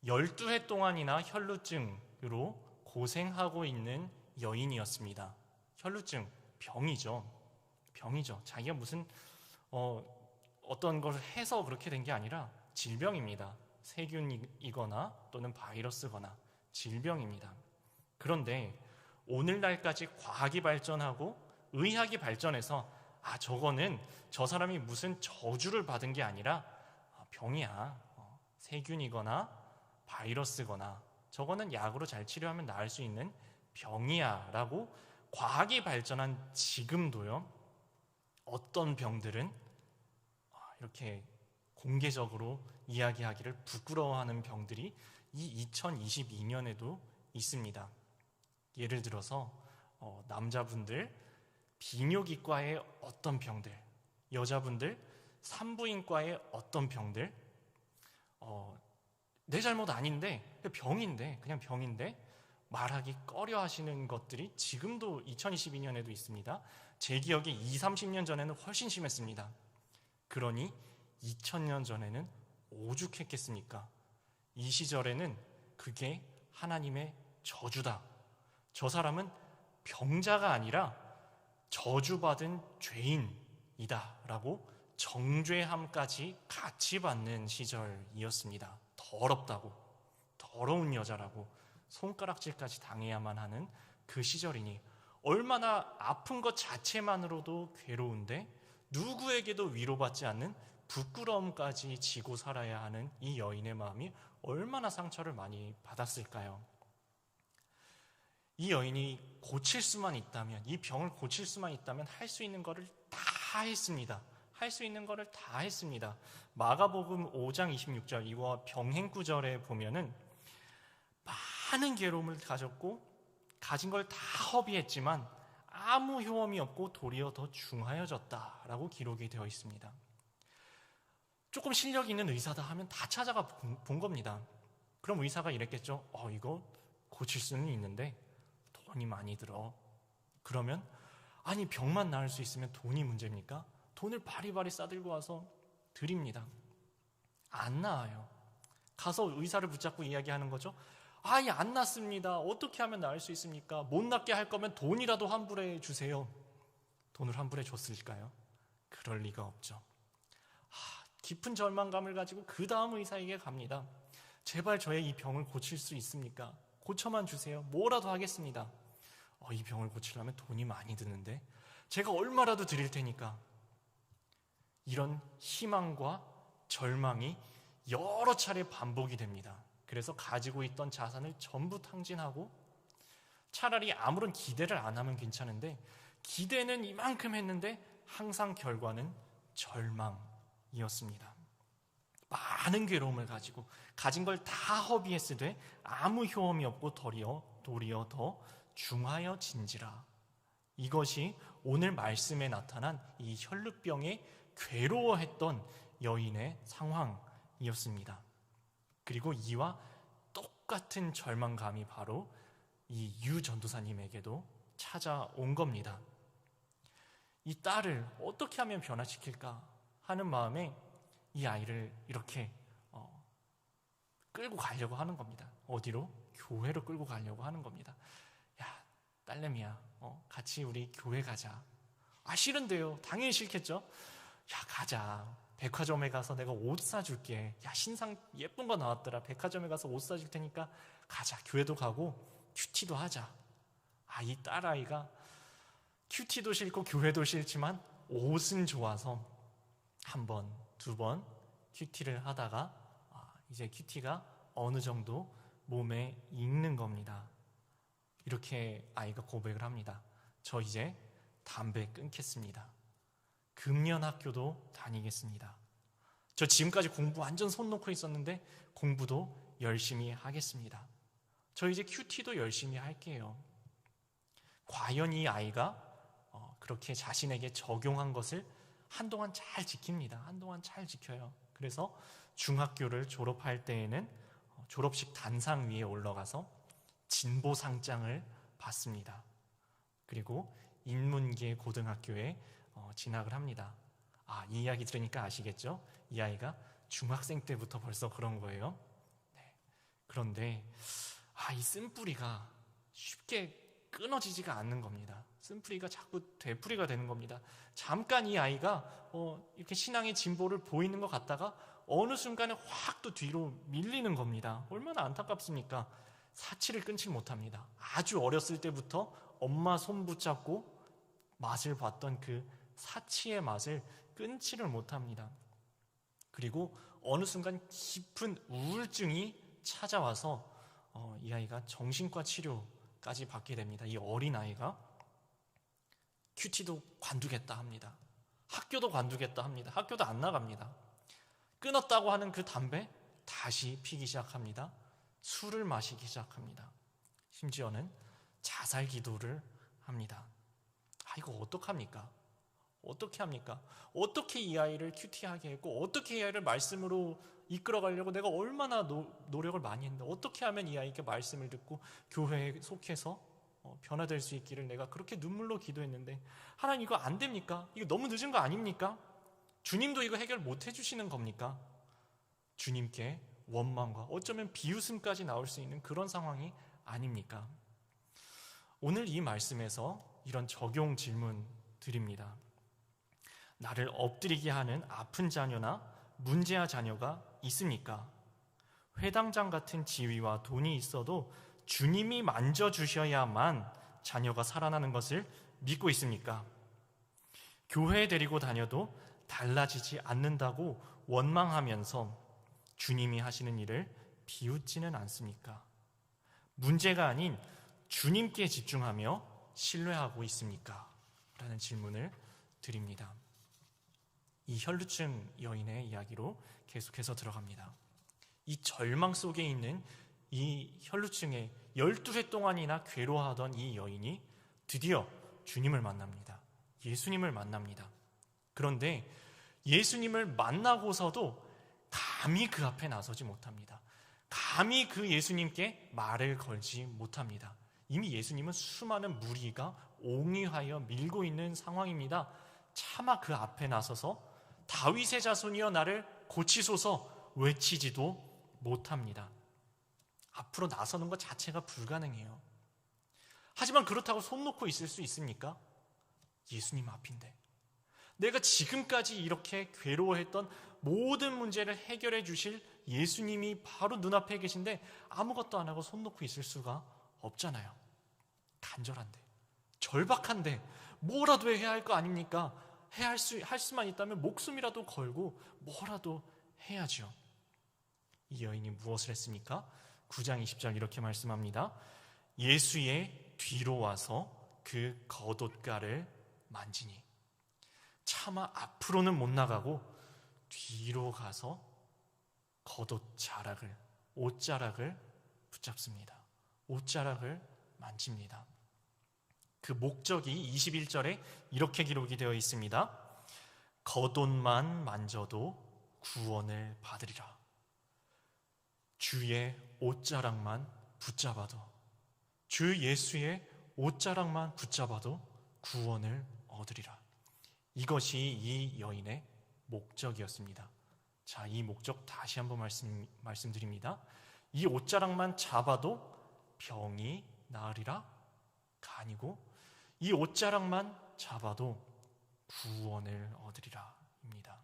12해 동안이나 혈루증으로 고생하고 있는 여인이었습니다. 혈루증, 병이죠. 자기가 무슨 어떤 걸 해서 그렇게 된 게 아니라 질병입니다. 세균이거나 또는 바이러스거나 질병입니다. 그런데 오늘날까지 과학이 발전하고 의학이 발전해서 저거는 저 사람이 무슨 저주를 받은 게 아니라 병이야. 세균이거나 바이러스거나 저거는 약으로 잘 치료하면 나을 수 있는 병이야 라고 과학이 발전한 지금도요, 어떤 병들은 이렇게 공개적으로 이야기하기를 부끄러워하는 병들이 이 2022년에도 있습니다. 예를 들어서 남자분들 비뇨기과의 어떤 병들, 여자분들 산부인과의 어떤 병들, 내 잘못 아닌데 그냥 병인데 말하기 꺼려 하시는 것들이 지금도 2022년에도 있습니다. 제 기억에 20, 30년 전에는 훨씬 심했습니다. 그러니 2000년 전에는 오죽했겠습니까? 이 시절에는 그게 하나님의 저주다. 저 사람은 병자가 아니라 저주받은 죄인이다 라고 정죄함까지 같이 받는 시절이었습니다. 더럽다고, 더러운 여자라고 손가락질까지 당해야만 하는 그 시절이니 얼마나 아픈 것 자체만으로도 괴로운데 누구에게도 위로받지 않는 부끄러움까지 지고 살아야 하는 이 여인의 마음이 얼마나 상처를 많이 받았을까요? 이 여인이 고칠 수만 있다면, 이 병을 고칠 수만 있다면 할 수 있는 것을 다 했습니다. 할 수 있는 것을 다 했습니다. 마가복음 5장 26절 이와 병행 구절에 보면은 많은 괴로움을 가졌고 가진 걸 다 허비했지만 아무 효험이 없고 도리어 더 중하여졌다라고 기록이 되어 있습니다. 조금 실력 있는 의사다 하면 다 찾아가 본 겁니다. 그럼 의사가 이랬겠죠. 이거 고칠 수는 있는데 돈이 많이 들어. 그러면 아니 병만 나을 수 있으면 돈이 문제입니까? 돈을 바리바리 싸들고 와서 드립니다. 안 나아요. 가서 의사를 붙잡고 이야기하는 거죠. 안 낫습니다. 어떻게 하면 나을 수 있습니까? 못 낫게 할 거면 돈이라도 환불해 주세요. 돈을 환불해 줬을까요? 그럴 리가 없죠. 깊은 절망감을 가지고 그 다음 의사에게 갑니다. 제발 저의 이 병을 고칠 수 있습니까? 고쳐만 주세요. 뭐라도 하겠습니다. 이 병을 고치려면 돈이 많이 드는데 제가 얼마라도 드릴 테니까. 이런 희망과 절망이 여러 차례 반복이 됩니다. 그래서 가지고 있던 자산을 전부 탕진하고 차라리 아무런 기대를 안 하면 괜찮은데 기대는 이만큼 했는데 항상 결과는 절망이었습니다. 많은 괴로움을 가지고 가진 걸 다 허비했으되 아무 효험이 없고 도리어 더 중하여진지라. 이것이 오늘 말씀에 나타난 이 혈루병에 괴로워했던 여인의 상황이었습니다. 그리고 이와 똑같은 절망감이 바로 이 유 전도사님에게도 찾아온 겁니다. 이 딸을 어떻게 하면 변화시킬까 하는 마음에 이 아이를 이렇게 끌고 가려고 하는 겁니다. 어디로? 교회로 끌고 가려고 하는 겁니다. 야, 딸내미야, 같이 우리 교회 가자. 싫은데요. 당연히 싫겠죠. 야, 가자. 백화점에 가서 내가 옷 사줄게. 야, 신상 예쁜 거 나왔더라. 백화점에 가서 옷 사줄 테니까 가자. 교회도 가고 큐티도 하자. 이 딸아이가 큐티도 싫고 교회도 싫지만 옷은 좋아서 한 번, 두 번 큐티를 하다가 이제 큐티가 어느 정도 몸에 익는 겁니다. 이렇게 아이가 고백을 합니다. 저 이제 담배 끊겠습니다. 금연 학교도 다니겠습니다. 저 지금까지 공부 완전 손 놓고 있었는데 공부도 열심히 하겠습니다. 저 이제 큐티도 열심히 할게요. 과연 이 아이가 그렇게 자신에게 적용한 것을 한동안 잘 지킵니다. 한동안 잘 지켜요. 그래서 중학교를 졸업할 때에는 졸업식 단상 위에 올라가서 진보상장을 받습니다. 그리고 인문계 고등학교에 진학을 합니다. 이 이야기 들으니까 아시겠죠? 이 아이가 중학생 때부터 벌써 그런 거예요. 네. 그런데 이 쓴뿌리가 쉽게 끊어지지가 않는 겁니다. 쓴뿌리가 자꾸 되풀이가 되는 겁니다. 잠깐 이 아이가 이렇게 신앙의 진보를 보이는 것 같다가 어느 순간에 확 또 뒤로 밀리는 겁니다. 얼마나 안타깝습니까? 사치를 끊지 못합니다. 아주 어렸을 때부터 엄마 손 붙잡고 맛을 봤던 그 사치의 맛을 끊지를 못합니다. 그리고 어느 순간 깊은 우울증이 찾아와서 이 아이가 정신과 치료까지 받게 됩니다. 이 어린아이가 큐티도 관두겠다 합니다. 학교도 관두겠다 합니다. 학교도 안 나갑니다. 끊었다고 하는 그 담배 다시 피기 시작합니다. 술을 마시기 시작합니다. 심지어는 자살 기도를 합니다. 이거 어떡합니까? 어떻게 합니까? 어떻게 이 아이를 큐티하게 했고 어떻게 이 아이를 말씀으로 이끌어가려고 내가 얼마나 노력을 많이 했는데 어떻게 하면 이 아이에게 말씀을 듣고 교회에 속해서 변화될 수 있기를 내가 그렇게 눈물로 기도했는데 하나님 이거 안 됩니까? 이거 너무 늦은 거 아닙니까? 주님도 이거 해결 못 해주시는 겁니까? 주님께 원망과 어쩌면 비웃음까지 나올 수 있는 그런 상황이 아닙니까? 오늘 이 말씀에서 이런 적용 질문 드립니다. 나를 엎드리게 하는 아픈 자녀나 문제아 자녀가 있습니까? 회당장 같은 지위와 돈이 있어도 주님이 만져주셔야만 자녀가 살아나는 것을 믿고 있습니까? 교회에 데리고 다녀도 달라지지 않는다고 원망하면서 주님이 하시는 일을 비웃지는 않습니까? 문제가 아닌 주님께 집중하며 신뢰하고 있습니까? 라는 질문을 드립니다. 이 혈루증 여인의 이야기로 계속해서 들어갑니다. 이 절망 속에 있는 이 혈루증에 12해 동안이나 괴로워하던 이 여인이 드디어 주님을 만납니다. 예수님을 만납니다. 그런데 예수님을 만나고서도 감히 그 앞에 나서지 못합니다. 감히 그 예수님께 말을 걸지 못합니다. 이미 예수님은 수많은 무리가 옹이하여 밀고 있는 상황입니다. 차마 그 앞에 나서서 다윗의 자손이여 나를 고치소서 외치지도 못합니다. 앞으로 나서는 것 자체가 불가능해요. 하지만 그렇다고 손 놓고 있을 수 있습니까? 예수님 앞인데 내가 지금까지 이렇게 괴로워했던 모든 문제를 해결해 주실 예수님이 바로 눈앞에 계신데 아무것도 안 하고 손 놓고 있을 수가 없잖아요. 간절한데, 절박한데 뭐라도 해야 할 거 아닙니까? 할 수만 있다면 목숨이라도 걸고 뭐라도 해야죠. 이 여인이 무엇을 했습니까? 9장 20절 이렇게 말씀합니다. 예수의 뒤로 와서 그 겉옷가를 만지니. 차마 앞으로는 못 나가고 뒤로 가서 옷자락을 붙잡습니다. 옷자락을 만집니다. 그 목적이 21절에 이렇게 기록이 되어 있습니다. 겉옷만 만져도 구원을 받으리라. 주의 옷자락만 붙잡아도, 주 예수의 옷자락만 붙잡아도 구원을 얻으리라. 이것이 이 여인의 목적이었습니다. 자, 이 목적 다시 한번 말씀드립니다. 이 옷자락만 잡아도 병이 나으리라가 아니고 이 옷자락만 잡아도 구원을 얻으리라입니다.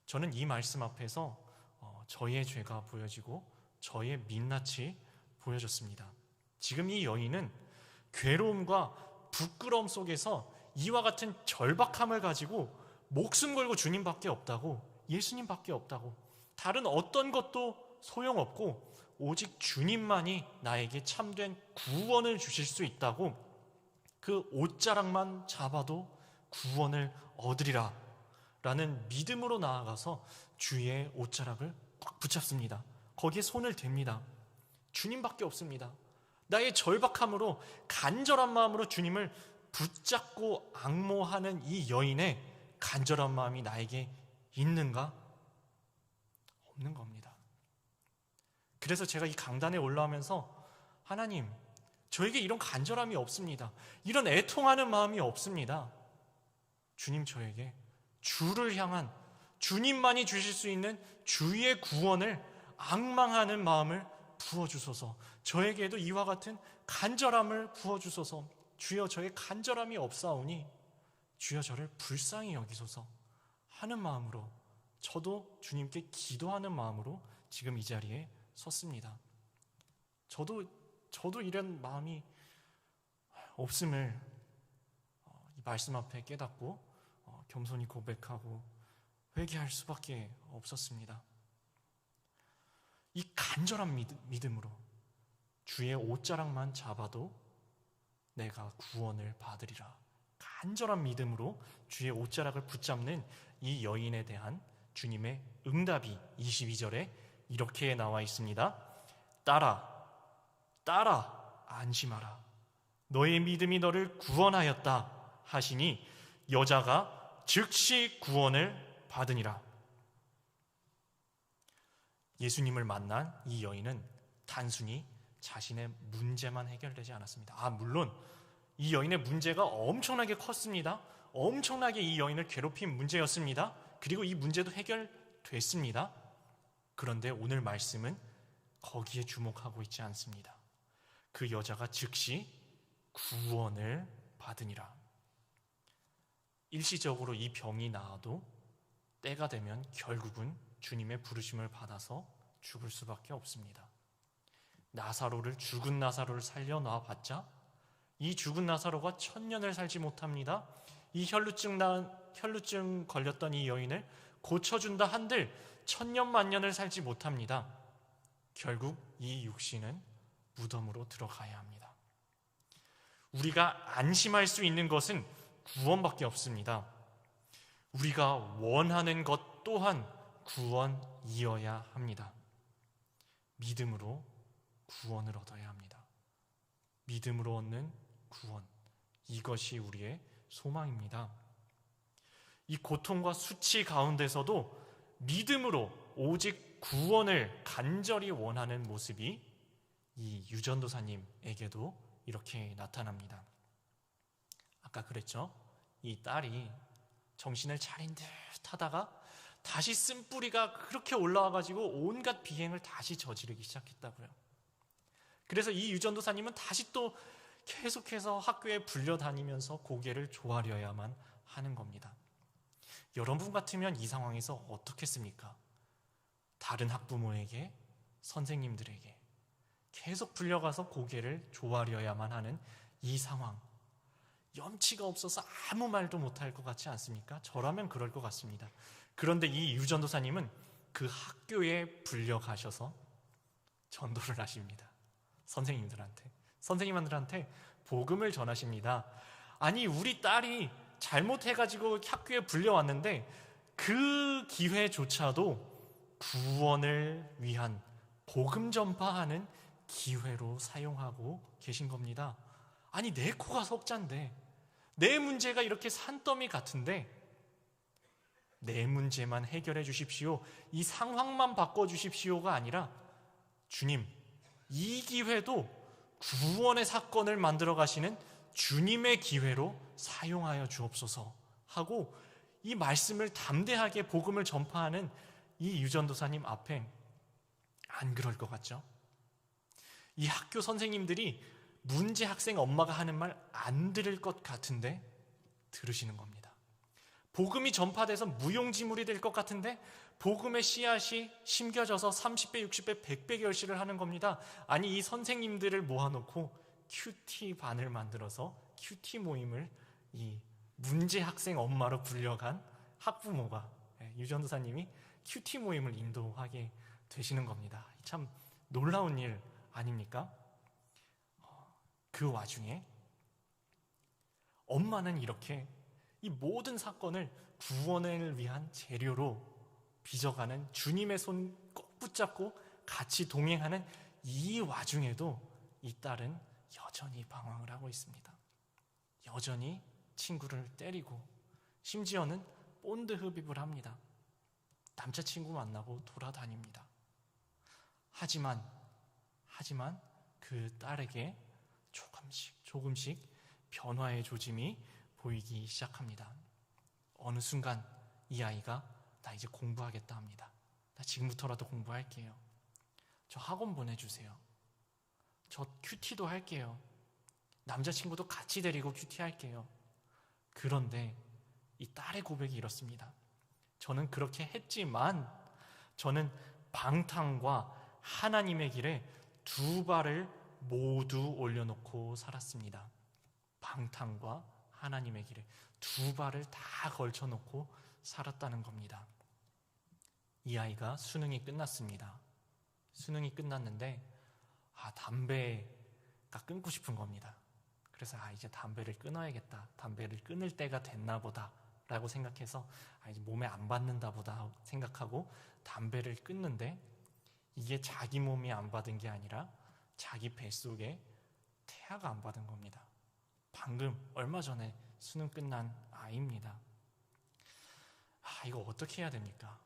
저는 이 말씀 앞에서 저의 죄가 보여지고 저의 민낯이 보여졌습니다. 지금 이 여인은 괴로움과 부끄러움 속에서 이와 같은 절박함을 가지고 목숨 걸고 주님밖에 없다고, 예수님밖에 없다고, 다른 어떤 것도 소용없고 오직 주님만이 나에게 참된 구원을 주실 수 있다고, 그 옷자락만 잡아도 구원을 얻으리라 라는 믿음으로 나아가서 주의 옷자락을 꽉 붙잡습니다. 거기에 손을 댑니다. 주님밖에 없습니다. 나의 절박함으로, 간절한 마음으로 주님을 붙잡고 앙모하는 이 여인의 간절한 마음이 나에게 있는가? 없는 겁니다. 그래서 제가 이 강단에 올라오면서 하나님, 저에게 이런 간절함이 없습니다. 이런 애통하는 마음이 없습니다. 주님, 저에게 주를 향한, 주님만이 주실 수 있는 주의 구원을 앙망하는 마음을 부어주소서. 저에게도 이와 같은 간절함을 부어주소서. 주여, 저의 간절함이 없사오니 주여 저를 불쌍히 여기소서 하는 마음으로, 저도 주님께 기도하는 마음으로 지금 이 자리에 섰습니다. 저도 이런 마음이 없음을 이 말씀 앞에 깨닫고 겸손히 고백하고 회개할 수밖에 없었습니다. 이 간절한 믿음으로 주의 옷자락만 잡아도 내가 구원을 받으리라. 간절한 믿음으로 주의 옷자락을 붙잡는 이 여인에 대한 주님의 응답이 22절에 이렇게 나와 있습니다. 딸아 안심하라. 너의 믿음이 너를 구원하였다 하시니 여자가 즉시 구원을 받으니라. 예수님을 만난 이 여인은 단순히 자신의 문제만 해결되지 않았습니다. 물론 이 여인의 문제가 엄청나게 컸습니다. 엄청나게 이 여인을 괴롭힌 문제였습니다. 그리고 이 문제도 해결됐습니다. 그런데 오늘 말씀은 거기에 주목하고 있지 않습니다. 그 여자가 즉시 구원을 받으니라. 일시적으로 이 병이 나아도 때가 되면 결국은 주님의 부르심을 받아서 죽을 수밖에 없습니다. 죽은 나사로를 살려놔 봤자 이 죽은 나사로가 1000년을 살지 못합니다. 이 혈루증 걸렸던 이 여인을 고쳐준다 한들 1000년 만년을 살지 못합니다. 결국 이 육신은 무덤으로 들어가야 합니다. 우리가 안심할 수 있는 것은 구원밖에 없습니다. 우리가 원하는 것 또한 구원이어야 합니다. 믿음으로 구원을 얻어야 합니다. 믿음으로 얻는 구원, 이것이 우리의 소망입니다. 이 고통과 수치 가운데서도 믿음으로 오직 구원을 간절히 원하는 모습이 이 유전도사님에게도 이렇게 나타납니다. 아까 그랬죠? 이 딸이 정신을 차린 듯 하다가 다시 쓴뿌리가 그렇게 올라와가지고 온갖 비행을 다시 저지르기 시작했다고요. 그래서 이 유전도사님은 다시 또 계속해서 학교에 불려다니면서 고개를 조아려야만 하는 겁니다. 여러분 같으면 이 상황에서 어떻겠습니까? 다른 학부모에게, 선생님들에게 계속 불려가서 고개를 조아려야만 하는 이 상황, 염치가 없어서 아무 말도 못할 것 같지 않습니까? 저라면 그럴 것 같습니다. 그런데 이 유전도사님은 그 학교에 불려가셔서 전도를 하십니다. 선생님들한테 복음을 전하십니다. 아니, 우리 딸이 잘못해가지고 학교에 불려왔는데 그 기회조차도 구원을 위한 복음 전파하는 기회로 사용하고 계신 겁니다. 아니, 내 코가 석잔데, 내 문제가 이렇게 산더미 같은데 내 문제만 해결해 주십시오, 이 상황만 바꿔주십시오가 아니라 주님, 이 기회도 구원의 사건을 만들어 가시는 주님의 기회로 사용하여 주옵소서 하고 이 말씀을 담대하게 복음을 전파하는 이 유전도사님 앞에 안 그럴 것 같죠? 이 학교 선생님들이 문제 학생 엄마가 하는 말 안 들을 것 같은데 들으시는 겁니다. 복음이 전파돼서 무용지물이 될 것 같은데 복음의 씨앗이 심겨져서 30배, 60배, 100배 결실을 하는 겁니다. 아니, 이 선생님들을 모아놓고 큐티 반을 만들어서 큐티 모임을 이 문제 학생 엄마로 불려간 학부모가, 유전도사님이 큐티 모임을 인도하게 되시는 겁니다. 참 놀라운 일 아닙니까? 그 와중에 엄마는 이렇게 이 모든 사건을 구원을 위한 재료로 빚어가는 주님의 손 꼭 붙잡고 같이 동행하는 이 와중에도 이 딸은 여전히 방황을 하고 있습니다. 여전히 친구를 때리고 심지어는 본드 흡입을 합니다. 남자친구 만나고 돌아다닙니다. 하지만 그 딸에게 조금씩 변화의 조짐이 보이기 시작합니다. 어느 순간 이 아이가 나 이제 공부하겠다 합니다. 나 지금부터라도 공부할게요. 저 학원 보내주세요. 저 큐티도 할게요. 남자친구도 같이 데리고 큐티 할게요. 그런데 이 딸의 고백이 이렇습니다. 저는 그렇게 했지만 저는 방탕과 하나님의 길에 두 발을 모두 올려놓고 살았습니다. 방탕과 하나님의 길에 두 발을 다 걸쳐놓고 살았다는 겁니다. 이 아이가 수능이 끝났습니다. 수능이 끝났는데 담배가 끊고 싶은 겁니다. 그래서 이제 담배를 끊어야겠다. 담배를 끊을 때가 됐나 보다 라고 생각해서 이제 몸에 안 받는다 보다 생각하고 담배를 끊는데 이게 자기 몸이 안 받은 게 아니라 자기 뱃속에 태아가 안 받은 겁니다. 방금 얼마 전에 수능 끝난 아이입니다. 이거 어떻게 해야 됩니까?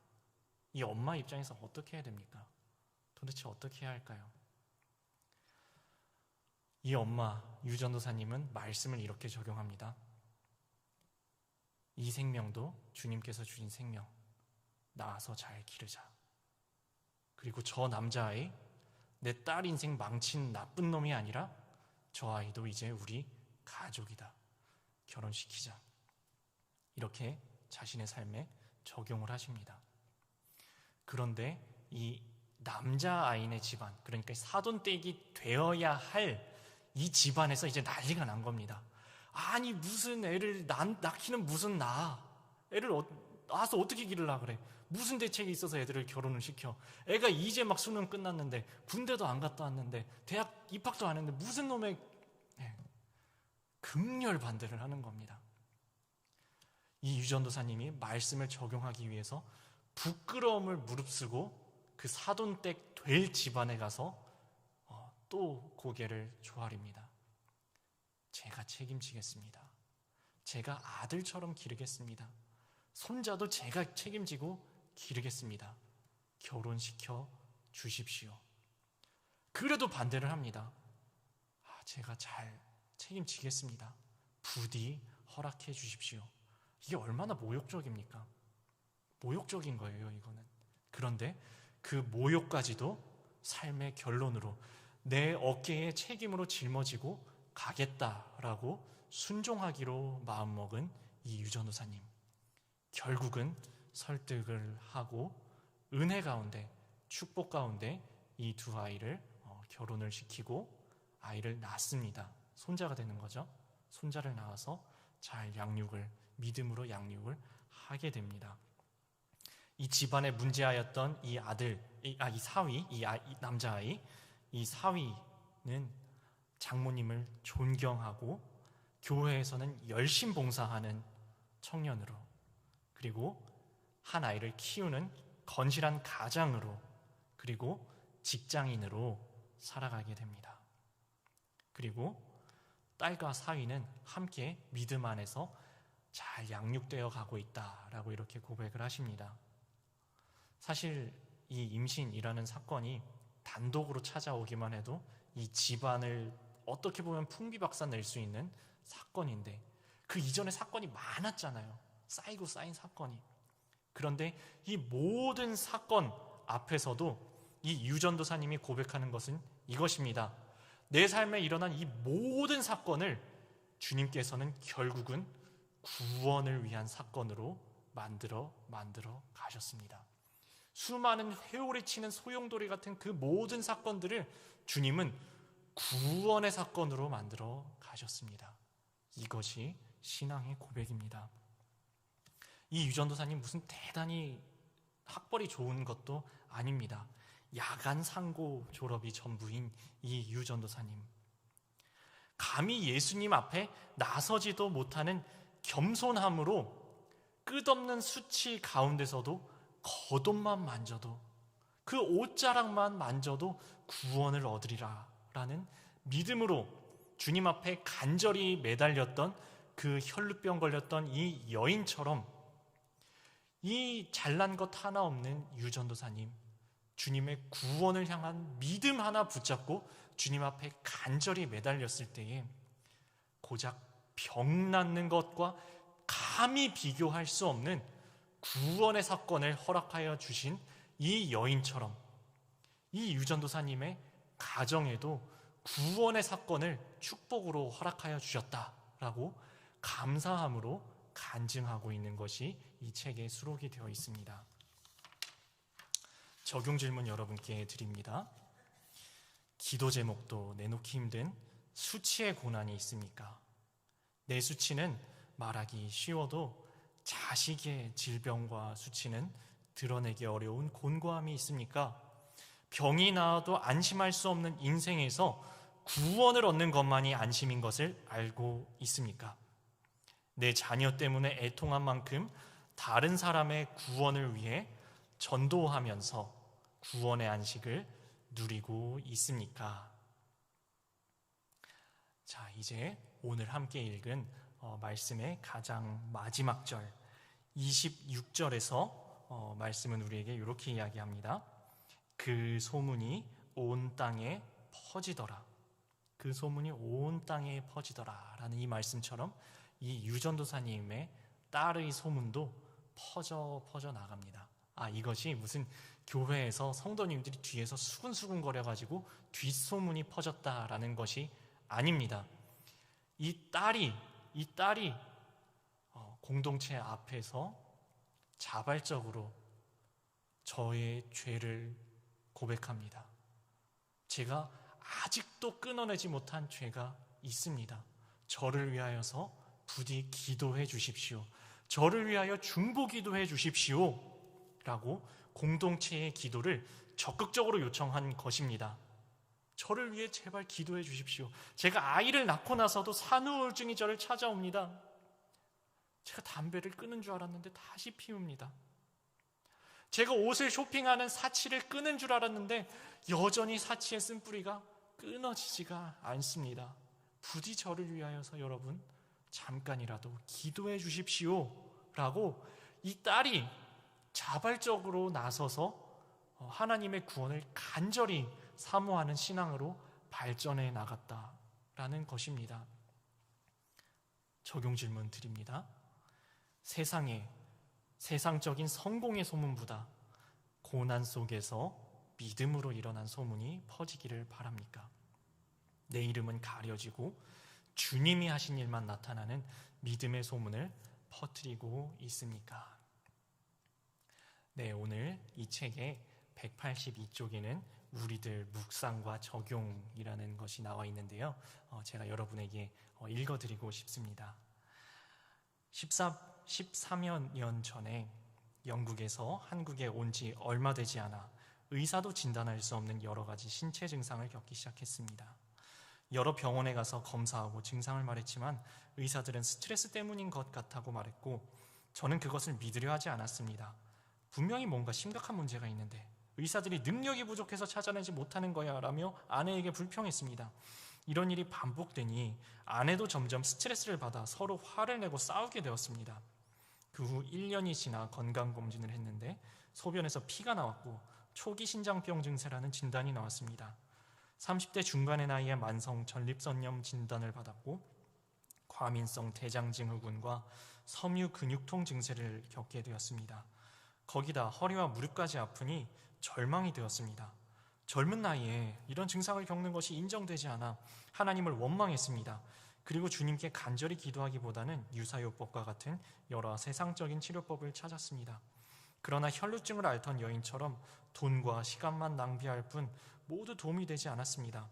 이 엄마 입장에서 어떻게 해야 됩니까? 도대체 어떻게 해야 할까요? 이 엄마 유전도사님은 말씀을 이렇게 적용합니다. 이 생명도 주님께서 주신 생명, 낳아서 잘 기르자. 그리고 저 남자아이, 내 딸 인생 망친 나쁜 놈이 아니라 저 아이도 이제 우리 가족이다. 결혼시키자. 이렇게 자신의 삶에 적용을 하십니다. 그런데 이 남자아이네 집안, 그러니까 사돈댁이 되어야 할 이 집안에서 이제 난리가 난 겁니다. 아니 무슨 애를 낳기는 무슨 애를 낳아서 어떻게 기르려 그래. 무슨 대책이 있어서 애들을 결혼을 시켜. 애가 이제 막 수능 끝났는데 군대도 안 갔다 왔는데 대학 입학도 안 했는데 무슨 놈의 극렬 반대를 하는 겁니다. 이 유전도사님이 말씀을 적용하기 위해서 부끄러움을 무릅쓰고 그 사돈댁 될 집안에 가서 또 고개를 조아립니다. 제가 책임지겠습니다. 제가 아들처럼 기르겠습니다. 손자도 제가 책임지고 기르겠습니다. 결혼시켜 주십시오. 그래도 반대를 합니다. 제가 잘 책임지겠습니다. 부디 허락해 주십시오. 이게 얼마나 모욕적입니까? 모욕적인 거예요, 이거는. 그런데 그 모욕까지도 삶의 결론으로 내 어깨에 책임으로 짊어지고 가겠다라고 순종하기로 마음먹은 이 유전도사님. 결국은 설득을 하고 은혜 가운데, 축복 가운데 이 두 아이를 결혼을 시키고 아이를 낳습니다. 손자가 되는 거죠. 손자를 낳아서 잘 믿음으로 양육을 하게 됩니다. 이 집안의 문제아였던 이 아들, 이 사위, 이 남자아이, 이 사위는 장모님을 존경하고 교회에서는 열심 봉사하는 청년으로, 그리고 한 아이를 키우는 건실한 가장으로, 그리고 직장인으로 살아가게 됩니다. 그리고 딸과 사위는 함께 믿음 안에서 잘 양육되어 가고 있다라고 이렇게 고백을 하십니다. 사실 이 임신이라는 사건이 단독으로 찾아오기만 해도 이 집안을 어떻게 보면 풍비박산 낼 수 있는 사건인데 그 이전에 사건이 많았잖아요. 쌓이고 쌓인 사건이. 그런데 이 모든 사건 앞에서도 이 유전도사님이 고백하는 것은 이것입니다. 내 삶에 일어난 이 모든 사건을 주님께서는 결국은 구원을 위한 사건으로 만들어 가셨습니다. 수많은 회오리 치는 소용돌이 같은 그 모든 사건들을 주님은 구원의 사건으로 만들어 가셨습니다. 이것이 신앙의 고백입니다. 이 유전도사님 무슨 대단히 학벌이 좋은 것도 아닙니다. 야간 상고 졸업이 전부인 이 유전도사님. 감히 예수님 앞에 나서지도 못하는 겸손함으로 끝없는 수치 가운데서도 겉옷만 만져도, 그 옷자락만 만져도 구원을 얻으리라 라는 믿음으로 주님 앞에 간절히 매달렸던 그 혈루병 걸렸던 이 여인처럼 이 잘난 것 하나 없는 유전도사님, 주님의 구원을 향한 믿음 하나 붙잡고 주님 앞에 간절히 매달렸을 때에 고작 병 낫는 것과 감히 비교할 수 없는 구원의 사건을 허락하여 주신 이 여인처럼 이 유전도사님의 가정에도 구원의 사건을 축복으로 허락하여 주셨다라고 감사함으로 간증하고 있는 것이 이 책에 수록이 되어 있습니다. 적용 질문 여러분께 드립니다. 기도 제목도 내놓기 힘든 수치의 고난이 있습니까? 내 수치는 말하기 쉬워도 자식의 질병과 수치는 드러내기 어려운 곤고함이 있습니까? 병이 나아도 안심할 수 없는 인생에서 구원을 얻는 것만이 안심인 것을 알고 있습니까? 내 자녀 때문에 애통한 만큼 다른 사람의 구원을 위해 전도하면서 구원의 안식을 누리고 있습니까? 자, 이제 오늘 함께 읽은 말씀의 가장 마지막 절 26절에서 말씀은 우리에게 이렇게 이야기합니다. 그 소문이 온 땅에 퍼지더라. 그 소문이 온 땅에 퍼지더라 라는 이 말씀처럼 이 유전도사님의 딸의 소문도 퍼져 나갑니다. 이것이 무슨 교회에서 성도님들이 뒤에서 수근수근 거려가지고 뒷소문이 퍼졌다라는 것이 아닙니다. 이 딸이 공동체 앞에서 자발적으로 저의 죄를 고백합니다. 제가 아직도 끊어내지 못한 죄가 있습니다. 저를 위하여서 부디 기도해 주십시오. 저를 위하여 중보기도해 주십시오. 라고 공동체의 기도를 적극적으로 요청한 것입니다. 저를 위해 제발 기도해 주십시오. 제가 아이를 낳고 나서도 산후우울증이 저를 찾아옵니다. 제가 담배를 끊은 줄 알았는데 다시 피웁니다. 제가 옷을 쇼핑하는 사치를 끊은 줄 알았는데 여전히 사치의 쓴뿌리가 끊어지지가 않습니다. 부디 저를 위하여서 여러분 잠깐이라도 기도해 주십시오 라고 이 딸이 자발적으로 나서서 하나님의 구원을 간절히 사모하는 신앙으로 발전해 나갔다라는 것입니다. 적용 질문 드립니다. 세상적인 성공의 소문보다 고난 속에서 믿음으로 일어난 소문이 퍼지기를 바랍니까? 내 이름은 가려지고 주님이 하신 일만 나타나는 믿음의 소문을 퍼뜨리고 있습니까? 네, 오늘 이 책의 182쪽에는 우리들 묵상과 적용이라는 것이 나와 있는데요. 제가 여러분에게 읽어드리고 싶습니다. 13여 년 전에 영국에서 한국에 온 지 얼마 되지 않아 의사도 진단할 수 없는 여러 가지 신체 증상을 겪기 시작했습니다. 여러 병원에 가서 검사하고 증상을 말했지만 의사들은 스트레스 때문인 것 같다고 말했고 저는 그것을 믿으려 하지 않았습니다. 분명히 뭔가 심각한 문제가 있는데 의사들이 능력이 부족해서 찾아내지 못하는 거야 라며 아내에게 불평했습니다. 이런 일이 반복되니 아내도 점점 스트레스를 받아 서로 화를 내고 싸우게 되었습니다. 그 후 1년이 지나 건강검진을 했는데 소변에서 피가 나왔고 초기 신장병 증세라는 진단이 나왔습니다. 30대 중반의 나이에 만성 전립선염 진단을 받았고 과민성 대장증후군과 섬유 근육통 증세를 겪게 되었습니다. 거기다 허리와 무릎까지 아프니 절망이 되었습니다. 젊은 나이에 이런 증상을 겪는 것이 인정되지 않아 하나님을 원망했습니다. 그리고 주님께 간절히 기도하기보다는 유사요법과 같은 여러 세상적인 치료법을 찾았습니다. 그러나 혈루증을 앓던 여인처럼 돈과 시간만 낭비할 뿐 모두 도움이 되지 않았습니다.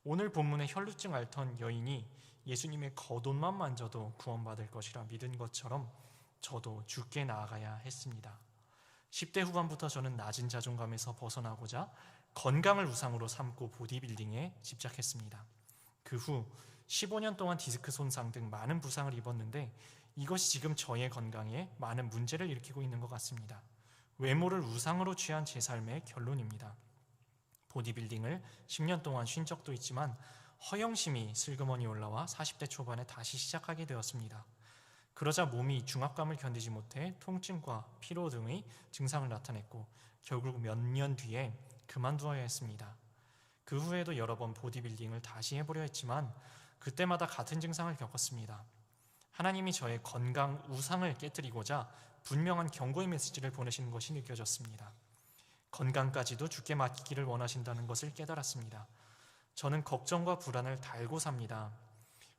오늘 본문의 혈루증 앓던 여인이 예수님의 겉옷만 만져도 구원받을 것이라 믿은 것처럼 저도 주께 나아가야 했습니다. 10대 후반부터 저는 낮은 자존감에서 벗어나고자 건강을 우상으로 삼고 보디빌딩에 집착했습니다. 그 후 15년 동안 디스크 손상 등 많은 부상을 입었는데 이것이 지금 저의 건강에 많은 문제를 일으키고 있는 것 같습니다. 외모를 우상으로 취한 제 삶의 결론입니다. 보디빌딩을 10년 동안 쉰 적도 있지만 허영심이 슬그머니 올라와 40대 초반에 다시 시작하게 되었습니다. 그러자 몸이 중압감을 견디지 못해 통증과 피로 등의 증상을 나타냈고 결국 몇 년 뒤에 그만두어야 했습니다. 그 후에도 여러 번 보디빌딩을 다시 해보려 했지만 그때마다 같은 증상을 겪었습니다. 하나님이 저의 건강 우상을 깨뜨리고자 분명한 경고의 메시지를 보내시는 것이 느껴졌습니다. 건강까지도 주께 맡기기를 원하신다는 것을 깨달았습니다. 저는 걱정과 불안을 달고 삽니다.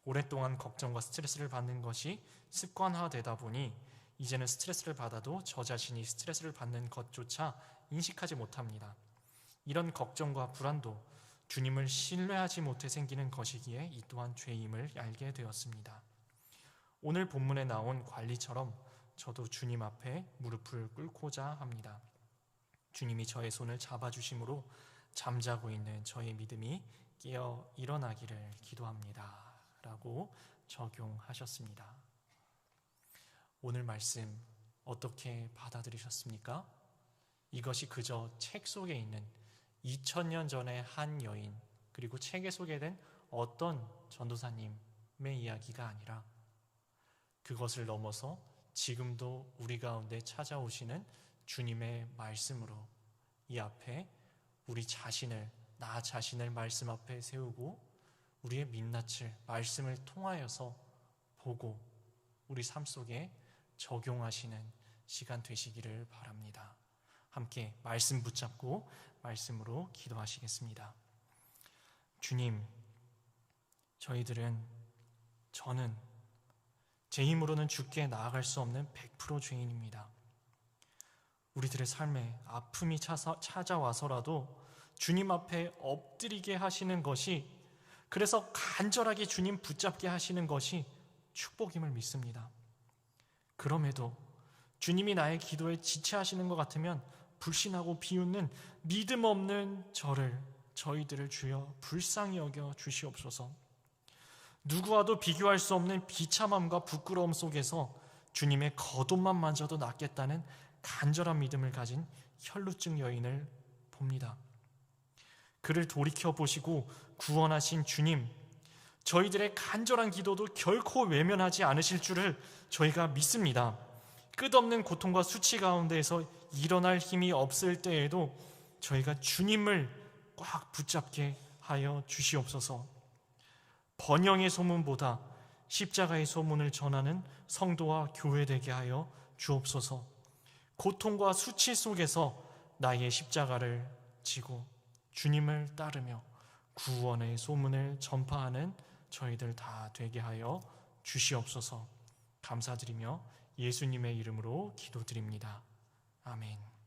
오랫동안 걱정과 스트레스를 받는 것이 습관화되다 보니 이제는 스트레스를 받아도 저 자신이 스트레스를 받는 것조차 인식하지 못합니다. 이런 걱정과 불안도 주님을 신뢰하지 못해 생기는 것이기에 이 또한 죄임을 알게 되었습니다. 오늘 본문에 나온 관리처럼 저도 주님 앞에 무릎을 꿇고자 합니다. 주님이 저의 손을 잡아주심으로 잠자고 있는 저의 믿음이 깨어 일어나기를 기도합니다. 라고 적용하셨습니다. 오늘 말씀 어떻게 받아들이셨습니까? 이것이 그저 책 속에 있는 2000년 전의 한 여인, 그리고 책에 소개된 어떤 전도사님의 이야기가 아니라 그것을 넘어서 지금도 우리 가운데 찾아오시는 주님의 말씀으로 이 앞에 우리 자신을, 나 자신을 말씀 앞에 세우고 우리의 민낯을 말씀을 통하여서 보고 우리 삶 속에 적용하시는 시간 되시기를 바랍니다. 함께 말씀 붙잡고 말씀으로 기도하시겠습니다. 주님, 저는 제 힘으로는 주께 나아갈 수 없는 100% 죄인입니다. 우리들의 삶에 아픔이 찾아와서라도 주님 앞에 엎드리게 하시는 것이, 그래서 간절하게 주님 붙잡게 하시는 것이 축복임을 믿습니다. 그럼에도 주님이 나의 기도에 지체하시는 것 같으면 불신하고 비웃는 믿음 없는 저희들을 주여 불쌍히 여겨 주시옵소서. 누구와도 비교할 수 없는 비참함과 부끄러움 속에서 주님의 겉옷만 만져도 낫겠다는 간절한 믿음을 가진 혈루증 여인을 봅니다. 그를 돌이켜보시고 구원하신 주님, 저희들의 간절한 기도도 결코 외면하지 않으실 줄을 저희가 믿습니다. 끝없는 고통과 수치 가운데에서 일어날 힘이 없을 때에도 저희가 주님을 꽉 붙잡게 하여 주시옵소서. 번영의 소문보다 십자가의 소문을 전하는 성도와 교회 되게 하여 주옵소서. 고통과 수치 속에서 나의 십자가를 지고 주님을 따르며 구원의 소문을 전파하는 저희들 다 되게 하여 주시옵소서. 감사드리며 예수님의 이름으로 기도드립니다. 아멘.